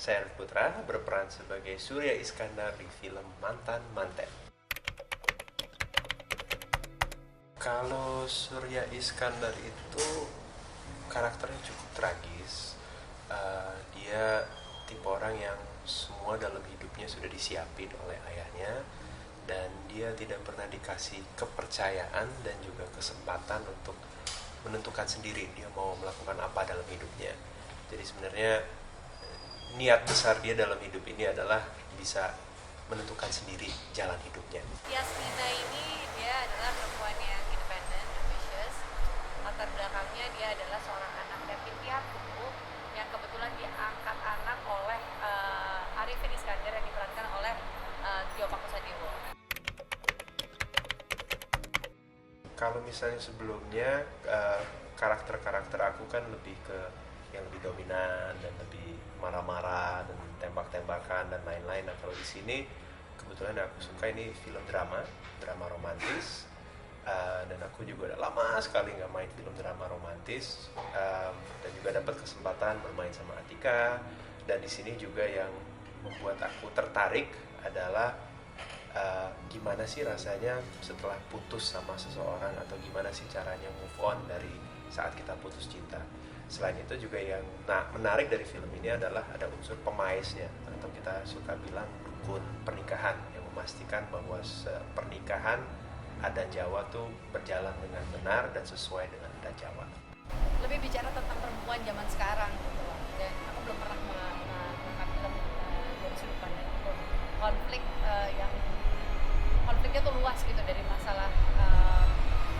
Saya Arif Putra berperan sebagai Surya Iskandar di film Mantan Manten. Kalau Surya Iskandar itu karakternya cukup tragis. Dia tipe orang yang semua dalam hidupnya sudah disiapin oleh ayahnya, dan dia tidak pernah dikasih kepercayaan dan juga kesempatan untuk menentukan sendiri dia mau melakukan apa dalam hidupnya. Jadi sebenarnya niat besar dia dalam hidup ini adalah bisa menentukan sendiri jalan hidupnya. Yasmina ini dia adalah perempuan yang independen, ambitious. Latar belakangnya dia adalah seorang anak yatim piatu yang kebetulan diangkat anak oleh Arifin Iskandar yang diperankan oleh Tio Pakusadewo. Kalau misalnya sebelumnya karakter-karakter aku kan lebih ke yang lebih dominan dan lebih marah-marah dan tembak-tembakan dan lain-lain. Nah kalau di sini kebetulan aku suka ini film drama romantis, dan aku juga udah lama sekali nggak main film drama romantis, dan juga dapat kesempatan bermain sama Atika. Dan di sini juga yang membuat aku tertarik adalah gimana sih rasanya setelah putus sama seseorang, atau gimana sih caranya move on dari saat kita putus cinta. Selain itu juga yang menarik dari film ini adalah ada unsur pemaisnya, atau kita suka bilang dukun pernikahan, yang memastikan bahwa pernikahan adat Jawa tuh berjalan dengan benar dan sesuai dengan adat Jawa. Lebih bicara tentang perempuan zaman sekarang gitu loh. Dan aku belum pernah mengangkat film dari sudut pandang itu. Konfliknya tuh luas gitu, dari masalah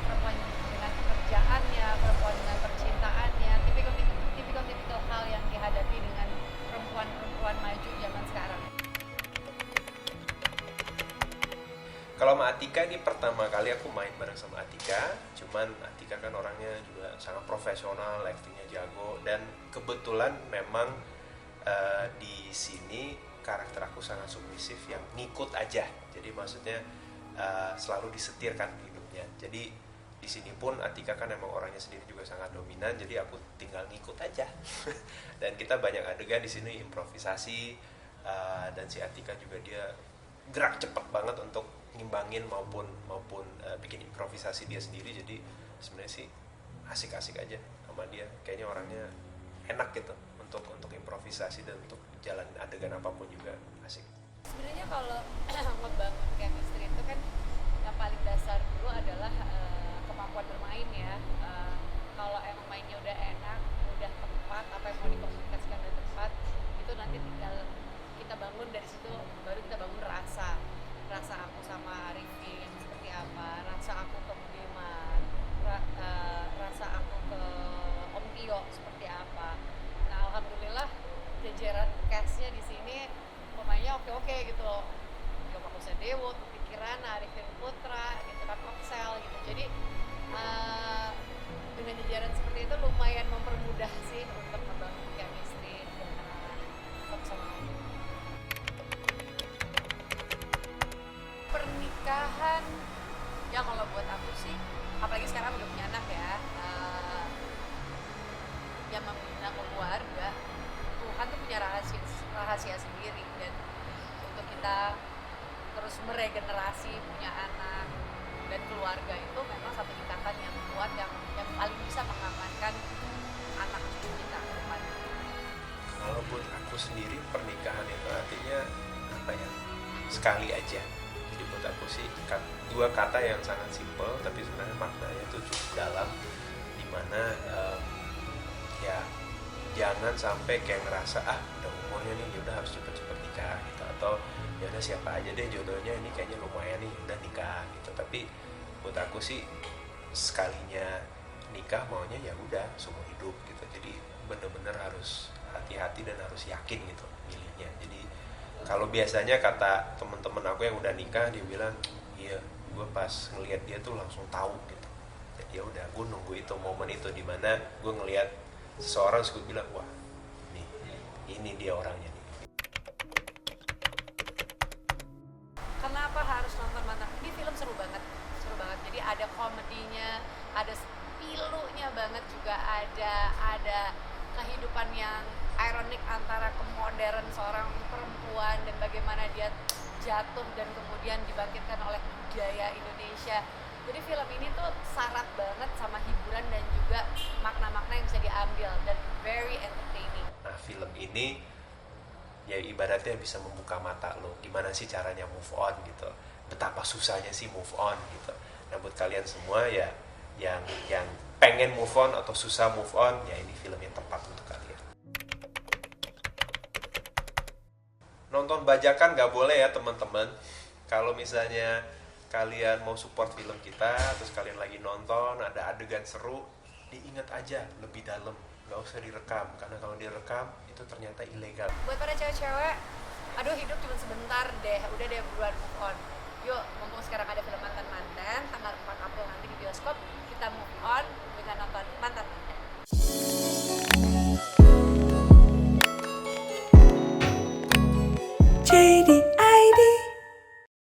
perempuan dengan pekerjaannya, perempuan dengan percintaannya, tipikal hal yang dihadapi dengan perempuan maju zaman sekarang. Kalau sama Atika ini pertama kali aku main bareng sama Atika. Cuman Atika kan orangnya juga sangat profesional, actingnya jago, dan kebetulan memang di sini karakter aku sangat submisif yang ngikut aja. Jadi maksudnya selalu disetirkan hidupnya. Jadi di sini pun Atika kan emang orangnya sendiri juga sangat dominan, jadi aku tinggal ngikut aja. Dan kita banyak adegan di sini improvisasi, dan si Atika juga dia gerak cepet banget untuk ngimbangin maupun bikin improvisasi dia sendiri. Jadi sebenarnya sih asik-asik aja sama dia. Kayaknya orangnya enak gitu untuk improvisasi dan untuk jalan adegan apapun juga asik. Sebenarnya kalau ngebangun chemistry itu kan yang paling dasar dulu adalah kemampuan bermain ya. Kalau emang mainnya udah enak, udah tepat, apa yang mau dikomunikasikan udah tepat, itu nanti tinggal kita bangun dari situ. Baru kita bangun rasa aku sama Arifin seperti apa, rasa aku ke Budiman, rasa aku ke Om Tio seperti apa. Nah alhamdulillah jajaran castnya di sini pemainnya oke gitu loh. Tio Pakusadewo, Tuti Kirana, Arifin Putra, gitu kan, Oksel gitu. Jadi dengan jajaran seperti itu lumayan mempermudah sih untuk membangun chemistry dengan satu sama lain. Pernikahan ya kalau buat aku sih, apalagi sekarang udah punya anak ya, yang membina keluarga, Tuhan tuh punya rahasia sendiri. Dan untuk kita terus meregenerasi, punya anak dan keluarga itu memang satu ikatan yang kuat, yang paling bisa mengamankan anak cucu kita ke depan. Kalau buat aku sendiri pernikahan itu artinya apa ya? Sekali aja. Jadi buat aku sih dua kata yang sangat simpel tapi sebenarnya maknanya itu cukup dalam, dimana ya jangan sampai kayak ngerasa udah umurnya nih udah harus cepet-cepet nikah gitu, atau ya udah siapa aja deh jodohnya ini kayaknya lumayan nih udah nikah gitu. Tapi buat aku sih sekalinya nikah maunya ya udah seumur hidup gitu. Jadi bener-bener harus hati-hati dan harus yakin gitu milihnya. Jadi kalau biasanya kata temen-temen aku yang udah nikah, dia bilang iya gue pas ngelihat dia tuh langsung tahu gitu. Jadi ya udah gue nunggu itu momen itu dimana gue ngelihat seseorang, terus gue bilang wah nih ini dia orangnya nih. Kenapa harus nonton Mantan? Ini film seru banget. Jadi ada komedinya, ada pilunya banget juga, ada kehidupan yang ironik antara kemodern seorang perempuan dan bagaimana dia jatuh dan kemudian dibangkitkan oleh budaya Indonesia. Jadi film ini tuh syarat banget sama hiburan dan juga makna-makna yang bisa diambil dan very entertaining. Nah, film ini ya ibaratnya bisa membuka mata lo, gimana sih caranya move on gitu, betapa susahnya sih move on gitu. Nah, buat kalian semua ya yang pengen move on atau susah move on, ya ini film yang tepat untuk kalian. Nonton bajakan nggak boleh ya teman-teman. Kalau misalnya kalian mau support film kita, terus kalian lagi nonton ada adegan seru, diingat aja lebih dalam, nggak usah direkam, karena kalau direkam itu ternyata ilegal. Buat para cewek-cewek, aduh hidup cuma sebentar deh, udah deh buruan move on. Yuk, mumpung sekarang ada film Mantan-Mantan, tanggal 4 April nanti di bioskop, kita move on, kita nonton Mantan-Mantan. JD